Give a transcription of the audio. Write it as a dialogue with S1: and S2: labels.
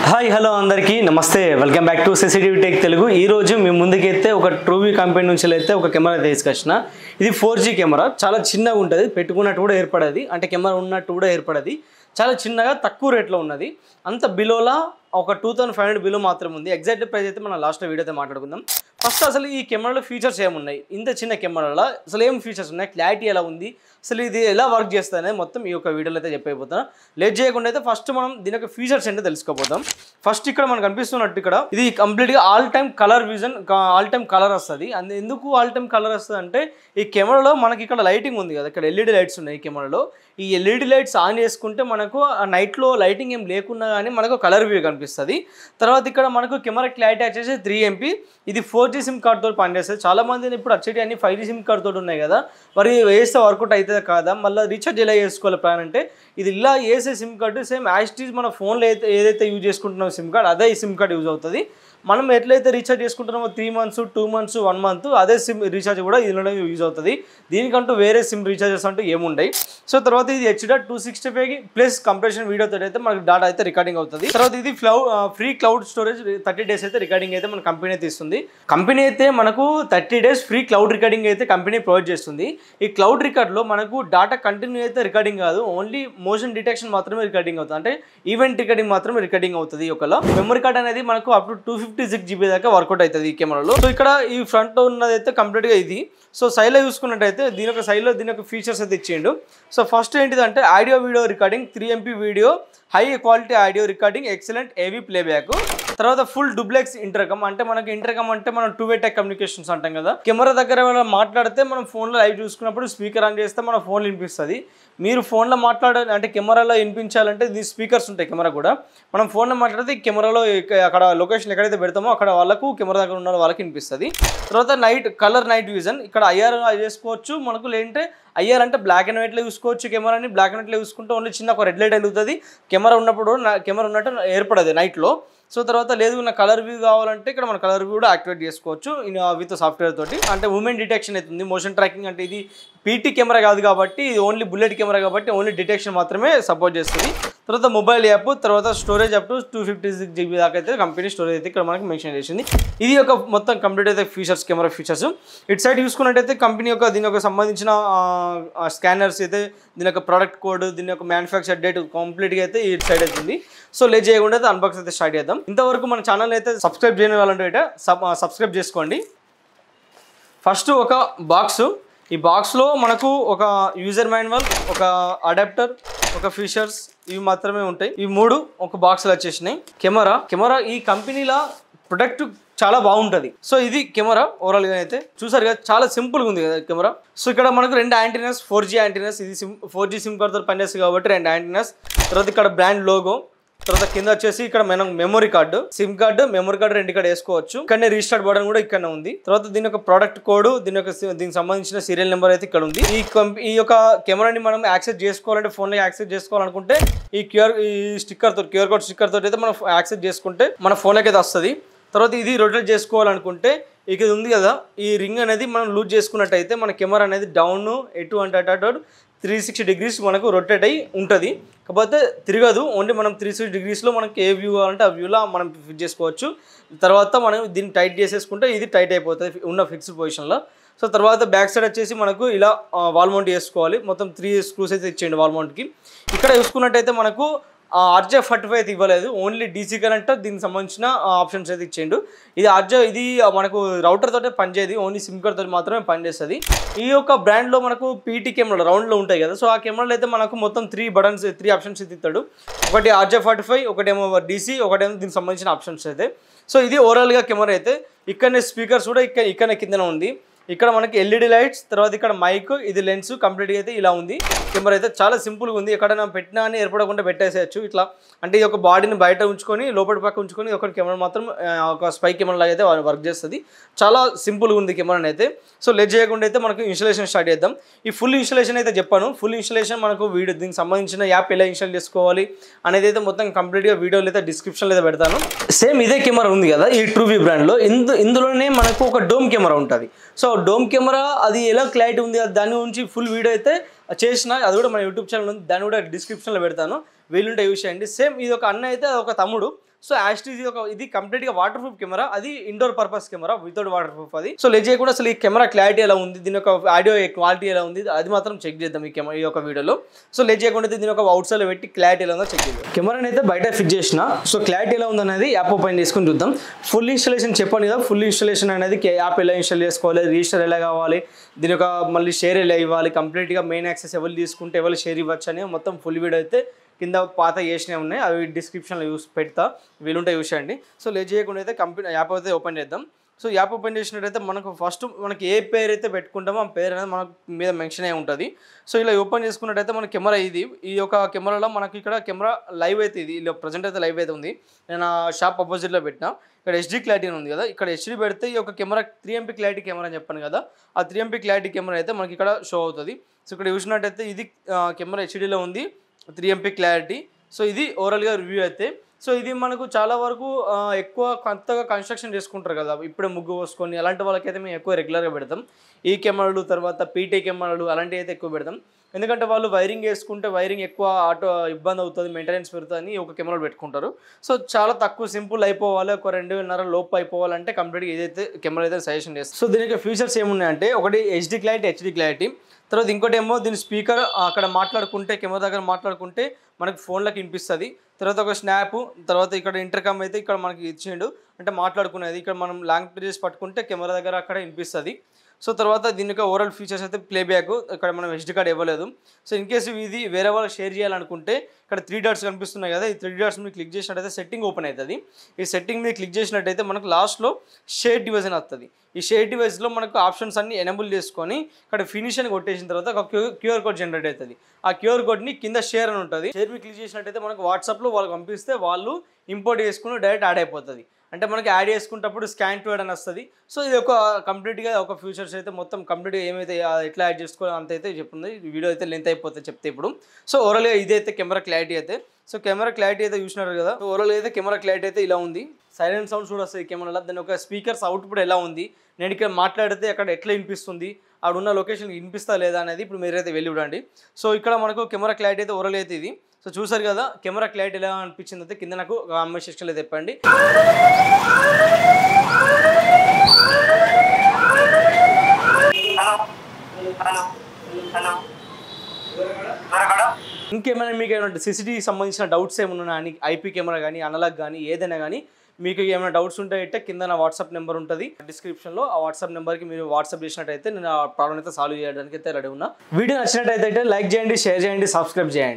S1: Hi hello అందరికీ నమస్తే welcome back to CCTV tech Telugu. ఈరోజు మీ ముందుకైతే ఒక ట్రూవీ కంపెనీ నుంచి అయితే ఒక కెమెరా తీసుకొచ్చిన. ఇది 4G కెమెరా, చాలా చిన్నగా ఉంటుంది, పెట్టుకున్నట్టు కూడా ఏర్పడది, అంటే కెమెరా ఉన్నట్టు కూడా ఏర్పడది. చాలా చిన్నగా తక్కువ రేట్లో ఉన్నది, అంత బిలోలా ఒక 2500 బిలో మాత్రం ఉంది. ఎగ్జాక్ట్ ప్రైస్ అయితే మనం లాస్ట్లో వీడియో అయితే మాట్లాడుకుందాం. ఫస్ట్ అసలు ఈ కెమెరాలో ఫీచర్స్ ఏమున్నాయి, ఇంత చిన్న కెమెరాలో అసలు ఏం ఫీచర్స్ ఉన్నాయి, క్లారిటీ ఎలా ఉంది, అసలు ఇది ఎలా వర్క్ చేస్తుంది అనేది మొత్తం ఈ యొక్క వీడియోలో అయితే చెప్పైపోతాను. లేట్ చేయకుండా అయితే ఫస్ట్ మనం దీని యొక్క ఫీచర్స్ ఏంటో తెలుసుకోపోతాం. ఫస్ట్ ఇక్కడ మనకు కనిపిస్తున్నట్టు ఇక్కడ ఇది కంప్లీట్గా all time colour vision, all time colour వస్తుంది. ఎందుకు ఆల్ టైమ్ కలర్ వస్తుంది అంటే ఈ కెమెరాలో మనకి ఇక్కడ లైటింగ్ ఉంది కదా, ఇక్కడ LED లైట్స్ ఉన్నాయి ఈ కెమెరాలో. ఈ LED లైట్స్ ఆన్ చేసుకుంటే మనకు ఆ నైట్లో లైటింగ్ ఏం లేకున్నా కానీ మనకు కలర్ వ్యూ కనిపిస్తుంది. తర్వాత ఇక్కడ మనకు కెమెరా క్లారిటీ వచ్చేసి 3MP. ఇది 4G సిమ్ కార్డ్తో పనిచేస్తుంది. చాలామంది ఇప్పుడు వచ్చేటి అన్ని 5G సిమ్ కార్డ్తో ఉన్నాయి కదా, మరి వేస్తే వర్కౌట్ అవుతుంది కాదా, మళ్ళీ రీఛార్జ్ ఎలా చేసుకోవాలి ప్లాన్ అంటే ఇది ఇలా వేసే సిమ్ కార్డు సేమ్ యాస్టీజ్ మన ఫోన్లో ఏదైతే యూజ్ చేసుకుంటున్నామో సిమ్ కార్డ్ అదే ఈ సిమ్ కార్డ్ యూజ్ అవుతుంది. మనం ఎట్లయితే రీఛార్జ్ చేసుకుంటున్నామో 3 months 2 months 1 month అదే సిమ్ రీఛార్జ్ కూడా ఇందులో యూజ్ అవుతుంది. దీనికంటూ వేరే సిమ్ రీఛార్జెస్ అంటూ ఏముంటాయి. సో తర్వాత ఇది H.265 ప్లస్ కంప్రెషన్ వీడియోతో అయితే మనకి డేటా అయితే రికార్డింగ్ అవుతుంది. తర్వాత ఇది ఫ్రీ క్లౌడ్ స్టోరేజ్ 30 days అయితే రికార్డింగ్ అయితే మన కంపెనీ అయితే ఇస్తుంది. కంపెనీ అయితే మనకు 30 days ఫ్రీ క్లౌడ్ రికార్డింగ్ అయితే కంపెనీ ప్రొవైడ్ చేస్తుంది. ఈ క్లౌడ్ రికార్డ్లో మనకు డేటా కంటిన్యూ అయితే రికార్డింగ్ కాదు, ఓన్లీ మోషన్ డిటెక్షన్ మాత్రమే రికార్డింగ్ అవుతుంది, అంటే ఈవెంట్ రికార్డింగ్ మాత్రమే రికార్డింగ్ అవుతుంది. ఒకలా మెమరీ కార్డ్ అనేది మనకు అప్ టు 256 GB దాకా వర్కౌట్ అవుతుంది ఈ కెమెరాలో. సో ఇక్కడ ఈ ఫ్రంట్ ఉన్నది అయితే కంప్లీట్గా ఇది. సో సైడ్లో చూసుకున్నట్టయితే దీని యొక్క సైడ్లో దీని యొక్క ఫీచర్స్ అయితే ఇచ్చిండు. సో ఫస్ట్ ఏంటిదంటే audio video recording, 3MP video, high quality audio recording, excellent AV playback. తర్వాత ఫుల్ డూప్లెక్స్ ఇంటర్కమ్, అంటే మనకి ఇంటర్కమ్ అంటే మనం 2-way టెక్ కమ్యూనికేషన్స్ అంటాం కదా. కెమెరా దగ్గర మాట్లాడితే మనం ఫోన్లో లైవ్ చూసుకున్నప్పుడు స్పీకర్ ఆన్ చేస్తే మన ఫోన్లో వినిపిస్తుంది. మీరు ఫోన్లో మాట్లాడాలి అంటే కెమెరాలో వినిపించాలంటే దీని స్పీకర్స్ ఉంటాయి కెమెరా కూడా. మనం ఫోన్లో మాట్లాడితే కెమెరాలో అక్కడ లొకేషన్ ఎక్కడైతే పెడతామో అక్కడ వాళ్ళకు కెమెరా దగ్గర ఉన్న వాళ్ళకి వినిపిస్తుంది. తర్వాత కలర్ నైట్ విజన్, ఇక్కడ IR చేసుకోవచ్చు. మనకు లేదంటే IR అంటే బ్లాక్ అండ్ వైట్లో చూసుకోవచ్చు. కెమెరాని బ్లాక్ అండ్ వైట్లో చూసుకుంటే ఓన్లీ చిన్న ఒక రెడ్ లైట్ వెలుగుతుంది. కెమెరా ఉన్నప్పుడు కెమెరా ఉన్నట్టు ఏర్పడదు నైట్లో. సో తర్వాత లేదు నా కలర్ వ్యూ కావాలంటే ఇక్కడ మన కలర్ వ్యూ కూడా యాక్టివేట్ చేసుకోవచ్చు విత్ సాఫ్ట్వేర్ తోటి. అంటే మూమెంట్ డిటెక్షన్ అవుతుంది, మోషన్ ట్రాకింగ్. అంటే ఇది PT కెమెరా కాదు కాబట్టి, ఇది ఓన్లీ బుల్లెట్ కెమెరా కాబట్టి ఓన్లీ డిటెక్షన్ మాత్రమే సపోర్ట్ చేస్తుంది. తర్వాత మొబైల్ యాప్, తర్వాత స్టోరేజ్ అప్ టు 256 GB దాకా అయితే కంపెనీ స్టోరేజ్ అయితే ఇక్కడ మనకి మెన్షన్ చేసింది. ఇది ఒక మొత్తం కంప్లీట్ అయితే ఫీచర్స్, కెమెరా ఫీచర్స్. ఇటు సైడ్ చూసుకున్నట్టయితే కంపెనీ యొక్క దీని యొక్క సంబంధించిన స్కానర్స్ అయితే, దీని యొక్క ప్రోడక్ట్ కోడ్, దీని యొక్క మ్యానుఫ్యాక్చర్ డేట్ కంప్లీట్గా అయితే ఇటు సైడ్ అవుతుంది. సో లేట్ చేయకుండా అయితే అన్బాక్స్ అయితే స్టార్ట్ చేద్దాం. ఇంతవరకు మన ఛానల్ అయితే సబ్స్క్రైబ్ చేయని వాళ్ళంటే సబ్స్క్రైబ్ చేసుకోండి. ఫస్ట్ ఒక బాక్స్, ఈ బాక్స్లో మనకు ఒక యూజర్ మాన్యువల్, ఒక అడాప్టర్, ఒక ఫీచర్స్, ఇవి మాత్రమే ఉంటాయి. ఈ మూడు ఒక బాక్స్లో వచ్చేసినాయి. కెమెరా ఈ కంపెనీలో ప్రొడక్ట్ చాలా బాగుంటుంది. సో ఇది కెమెరా ఓవరాల్గా అయితే చూసారు కదా, చాలా సింపుల్గా ఉంది కదా కెమెరా. సో ఇక్కడ మనకు 2 యాంటీనాస్, 4G యాంటీనాస్. ఇది 4G సిమ్ కార్డ్తో పనిచేస్తుంది కాబట్టి 2 యాంటీనాస్. తర్వాత ఇక్కడ బ్రాండ్ లోగో, తర్వాత కింద వచ్చేసి ఇక్కడ మనం memory card, SIM card, memory card 2 ఇక్కడ వేసుకోవచ్చు. ఇక్కడనే రీస్టార్ట్ బటన్ కూడా ఇక్కడనే ఉంది. తర్వాత దీని యొక్క ప్రోడక్ట్ కోడ్, దీనికి సంబంధించిన సీరియల్ నెంబర్ అయితే ఇక్కడ ఉంది. ఈ యొక్క కెమెరాని మనం యాక్సెస్ చేసుకోవాలంటే, ఫోన్లో యాక్సెస్ చేసుకోవాలనుకుంటే ఈ క్యూఆర్ కోడ్ స్టిక్కర్ తోటి అయితే మనం యాక్సెస్ చేసుకుంటే మన ఫోన్లోకి అయితే వస్తుంది. తర్వాత ఇది రొటేట్ చేసుకోవాలనుకుంటే ఇక ఇది ఉంది కదా, ఈ రింగ్ అనేది మనం లూజ్ చేసుకున్నట్టయితే మన కెమెరా అనేది డౌన్ ఎటు అంటే అటు 360 degrees మనకు రొటేట్ అయ్యి ఉంటుంది. కాకపోతే తిరగదు, ఓన్లీ మనం 360 degreesలో మనకి ఏ వ్యూ కావాలంటే ఆ వ్యూలో మనం ఫిట్ చేసుకోవచ్చు. తర్వాత మనం దీన్ని టైట్ చేసేసుకుంటే ఇది టైట్ అయిపోతుంది ఉన్న ఫిక్స్డ్ పొజిషన్లో. సో తర్వాత బ్యాక్ సైడ్ వచ్చేసి మనకు ఇలా వాల్ మౌంట్ చేసుకోవాలి. మొత్తం 3 స్క్రూస్ అయితే ఇచ్చేయండి వాల్ మౌంట్కి. ఇక్కడ చూసుకున్నట్టయితే మనకు RJ45 అయితే ఇవ్వలేదు, ఓన్లీ DC కరెంట్ దీనికి సంబంధించిన ఆప్షన్స్ అయితే ఇచ్చేయండు. ఇది మనకు రౌటర్ తోటే పనిచేయదు, ఓన్లీ సిమ్ కార్డ్ తోటి మాత్రమే పనిచేస్తుంది. ఈ యొక్క బ్రాండ్లో మనకు PT కెమెరాలు రౌండ్లో ఉంటాయి కదా, సో ఆ కెమెరాలో అయితే మనకు మొత్తం 3 ఆప్షన్స్ అయితే ఇస్తాడు. ఒకటి RJ45, ఒకటేమో DC, ఒకటేమో దీనికి సంబంధించిన ఆప్షన్స్ అయితే. సో ఇది ఓవరాల్గా కెమెరా అయితే. ఇక్కడనే స్పీకర్స్ కూడా ఇక్కడనే కిందనే ఉంది. ఇక్కడ మనకి LED లైట్స్, తర్వాత ఇక్కడ మైక్, ఇది లెన్స్ కంప్లీట్గా అయితే ఇలా ఉంది. కెమెరా అయితే చాలా సింపుల్గా ఉంది, ఎక్కడైనా పెట్టినా అని ఏర్పడకుండా పెట్టేసేయచ్చు ఇట్లా. అంటే ఈ యొక్క బాడీని బయట ఉంచుకొని లోపల పక్క ఉంచుకొని ఒక కెమెరా మాత్రం ఒక స్పై కెమెరా లాగా అయితే వర్క్ చేస్తుంది. చాలా సింపుల్గా ఉంది కెమెరాని అయితే. సో లేట్ చేయకుండా అయితే మనకు ఇన్స్టాలేషన్ స్టార్ట్ చేద్దాం. ఈ ఫుల్ ఇన్స్టాలేషన్ అయితే చెప్పాను. ఫుల్ ఇన్స్టాలేషన్ మనకు దీనికి సంబంధించిన యాప్ ఎలా ఇన్స్టాల్ చేసుకోవాలి అనేది అయితే మొత్తం కంప్లీట్గా వీడియోలో అయితే డిస్క్రిప్షన్లో అయితే పెడతాను. సేమ్ ఇదే కెమెరా ఉంది కదా ఈ ట్రూవీ బ్రాండ్లో, ఇందులోనే మనకు ఒక డోమ్ కెమెరా ఉంటుంది. సో డోమ్ కెమెరా అది ఎలా క్లారిటీ ఉంది దాని గురించి ఫుల్ వీడియో అయితే చేసిన, అది కూడా మన యూట్యూబ్ ఛానల్ ఉంది, దాన్ని కూడా డిస్క్రిప్షన్లో పెడతాను, వీలుంటే యూస్ చేయండి. సేమ్ ఇది ఒక అన్న అయితే ఒక తమ్ముడు. సో యాస్టీజ్ ఇది కంప్లీట్గా వాటర్ ప్రూఫ్ కెమెరా, అది indoor purpose camera without waterproof అది. సో లేట్ చేయకుండా అసలు ఈ కెమెరా క్లారిటీ ఎలా ఉంది, దీని యొక్క ఆడియో క్వాలిటీ ఎలా ఉంది అది మాత్రం చెక్ చేద్దాం ఈ యొక్క వీడియోలో. సో లేట్ చేయకుండా దీని ఒక అవుట్ సైడ్ పెట్టి క్లారిటీ ఎలా ఉందో చెక్ చేద్దాం. కెమెరాని అయితే బయట ఫిక్స్ చేసిన, సో క్లారిటీ ఎలా ఉందనేది యాప్ ఓపెన్ చేసుకుని చూద్దాం. ఫుల్ ఇన్స్టాలేషన్ చెప్పండి కదా, ఫుల్ ఇన్స్టాలేషన్ అనేది యాప్ ఎలా ఇన్స్టాల్ చేసుకోవాలి, రిజిస్టర్ ఎలా కావాలి, దీని యొక్క మళ్ళీ షేర్ ఎలా ఇవ్వాలి, కంప్లీట్గా మెయిన్ యాక్సెస్ ఎవరు తీసుకుంటే ఎవరు షేర్ ఇవ్వచ్చు అని మొత్తం ఫుల్ వీడియో అయితే కింద పాత చేసినవి ఉన్నాయి, అవి డిస్క్రిప్షన్లో పెడతా, వీలుంటే యూస్ చేయండి. సో లేట్ చేయకుండా అయితే యాప్ అయితే ఓపెన్ చేద్దాం. సో యాప్ ఓపెన్ చేసినట్టయితే మనకు ఫస్ట్ మనకి ఏ పేరు అయితే పెట్టుకుంటామో ఆ పేరు అనేది మనకు మీద మెన్షన్ అయి ఉంటుంది. సో ఇలా ఓపెన్ చేసుకున్నట్టయితే మన కెమెరా ఈ యొక్క కెమెరాలో మనకి ఇక్కడ కెమెరా లైవ్ అయితే ఇలా ప్రజెంట్ అయితే లైవ్ అయితే ఉంది. నేను ఆ షాప్ అపోజిట్లో పెట్టినా. ఇక్కడ హెచ్డీ క్లారిటీ ఉంది కదా, ఇక్కడ హెచ్డీ పెడితే ఈ యొక్క కెమెరా 3MP క్లారిటీ కెమెరా అని చెప్పాను కదా, ఆ 3MP క్లారిటీ కెమెరా అయితే మనకి ఇక్కడ షో అవుతుంది. సో ఇక్కడ చూసినట్టయితే ఇది కెమెరా హెచ్డీలో ఉంది, 3MP క్లారిటీ. సో ఇది ఓవరాల్గా రివ్యూ అయితే. సో ఇది మనకు చాలా వరకు ఎక్కువ కొత్తగా కన్స్ట్రక్షన్ చేసుకుంటారు కదా, ఇప్పుడే ముగ్గు పోసుకొని అలాంటి వాళ్ళకైతే మేము ఎక్కువ రెగ్యులర్గా పెడతాం. ఈ కెమెరాలు తర్వాత పీటీ కెమెరాలు అలాంటివి అయితే ఎక్కువ పెడతాం. ఎందుకంటే వాళ్ళు వైరింగ్ వేసుకుంటే వైరింగ్ ఎక్కువ ఇబ్బంది అవుతుంది, మెయింటెనెన్స్ పెడుతుంది, ఒక కెమెరాలు పెట్టుకుంటారు. సో చాలా తక్కువ సింపుల్ అయిపోవాలి, ఒక 2.5 లోపు అయిపోవాలంటే కంప్లీట్గా ఏదైతే కెమెరా అయితే సజెషన్ చేస్తాం. సో దీనికి ఫీచర్స్ ఏమున్నాయంటే, ఒకటి హెచ్డీ క్లారిటీ, హెచ్డీ క్లారిటీ. తర్వాత ఇంకోటి ఏమో దీని స్పీకర్ అక్కడ మాట్లాడుకుంటే కెమెరా దగ్గర మాట్లాడుకుంటే మనకు ఫోన్లోకి వినిపిస్తుంది. తర్వాత ఒక స్నాప్, తర్వాత ఇక్కడ ఇంటర్కమ్ అయితే ఇక్కడ మనకి ఇచ్చిండు, అంటే మాట్లాడుకునేది. ఇక్కడ మనం లాంగ్ ప్రెస్ పట్టుకుంటే కెమెరా దగ్గర అక్కడ వినిపిస్తుంది. సో తర్వాత దీని యొక్క ఓవరాల్ ఫీచర్స్ అయితే ప్లేబ్యాక్, ఇక్కడ మనం హెచ్డీ కార్డ్ ఇవ్వలేదు. సో ఇన్ కేసు ఇది వేరే వాళ్ళు షేర్ చేయాలనుకుంటే ఇక్కడ 3 డాట్స్ కనిపిస్తున్నాయి కదా, ఈ 3 డాట్స్ మీద క్లిక్ చేసినట్టయితే సెట్టింగ్ ఓపెన్ అవుతుంది. ఈ సెట్టింగ్ మీద క్లిక్ చేసినట్టయితే మనకు లాస్ట్లో షేర్ డివైస్ అని వస్తుంది. ఈ షేర్ డివైస్లో మనకు ఆప్షన్స్ అన్ని ఎనేబుల్ చేసుకొని ఇక్కడ ఫినిష్ అని కొట్టేసిన తర్వాత ఒక క్యూఆర్ కోడ్ జనరేట్ అవుతుంది. ఆ క్యూఆర్ కోడ్ని కింద షేర్ అని ఉంటుంది, షేర్ మీద క్లిక్ చేసినట్టయితే మనకు వాట్సాప్లో వాళ్ళకి పంపిస్తే వాళ్ళు ఇంపోర్ట్ చేసుకుని డైరెక్ట్ యాడ్ అయిపోతుంది. అంటే మనకి యాడ్ చేసుకున్నప్పుడు స్కాన్ టు యాడ్ అని వస్తుంది. సో ఇది ఒక కంప్లీట్గా ఒక ఫ్యూచర్స్ అయితే మొత్తం కంప్లీట్గా ఏమైతే ఎట్లా యాడ్ చేసుకోవాలి అంత అయితే చెప్తుంది. వీడియో అయితే లెంత్ అయిపోతుంది చెప్తే ఇప్పుడు. సో ఓవరాల్గా ఇదైతే కెమెరా క్లారిటీ అయితే. సో కెమెరా క్లారిటీ అయితే చూసినారు కదా, ఓవరాల్ అయితే కెమెరా క్లారిటీ అయితే ఇలా ఉంది. సైలెంట్ సౌండ్స్ కూడా వస్తుంది కెమెరాలో. దాని ఒక స్పీకర్స్ అవుట్పుట్ ఎలా ఉంది, నేను ఇక్కడ మాట్లాడితే అక్కడ ఎట్లా వినిపిస్తుంది, అక్కడ ఉన్న లొకేషన్ వినిపిస్తా లేదా అనేది ఇప్పుడు మీరైతే వెళ్ళి చూడండి. సో ఇక్కడ మనకు కెమెరా క్లారిటీ అయితే ఓవరాల్ అయితే ఇది. సో చూసారు కదా కెమెరా క్లారిటీ ఎలా అనిపించింది అయితే కింద నాకు కామెంట్ సెక్షన్లో చెప్పండి. ఇంకేమైనా మీకు ఏమైనా సిసిటీవీకి సంబంధించిన డౌట్స్ ఏమన్నా కానీ, ఐపీ కెమెరా కానీ, అనలాగ్ కానీ, ఏదైనా కానీ మీకు ఏమైనా డౌట్స్ ఉంటే కింద నా వాట్సాప్ నెంబర్ ఉంటుంది డిస్క్రిప్షన్లో. ఆ వాట్సాప్ నెంబర్కి మీరు వాట్సాప్ చేసినట్టయితే నేను ఆ ప్రాబ్లం అయితే సాల్వ్ చేయడానికి అయితే రెడీ ఉన్నా. వీడియో నచ్చినట్టయితే లైక్ చేయండి, షేర్ చేయండి, సబ్స్క్రైబ్ చేయండి.